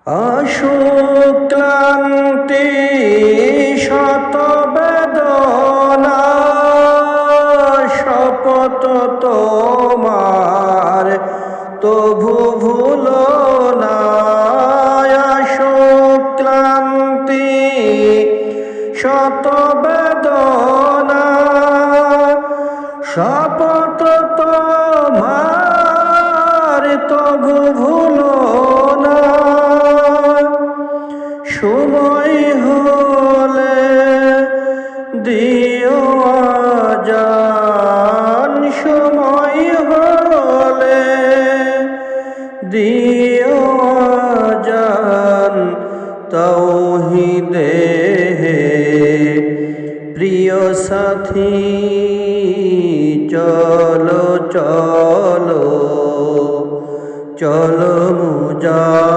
অসুখ ক্লান্তি শত বেদনা শপথ তোমার তবু ভুলো না। অসুখ ক্লান্তি শত বেদনা শপথ তোমার তবু ভুলো না। সময় হলে দিও আজান, সময় হলে দিও আজান তাওহীদে প্রিয় সাথী চলো চলো চলো মুজা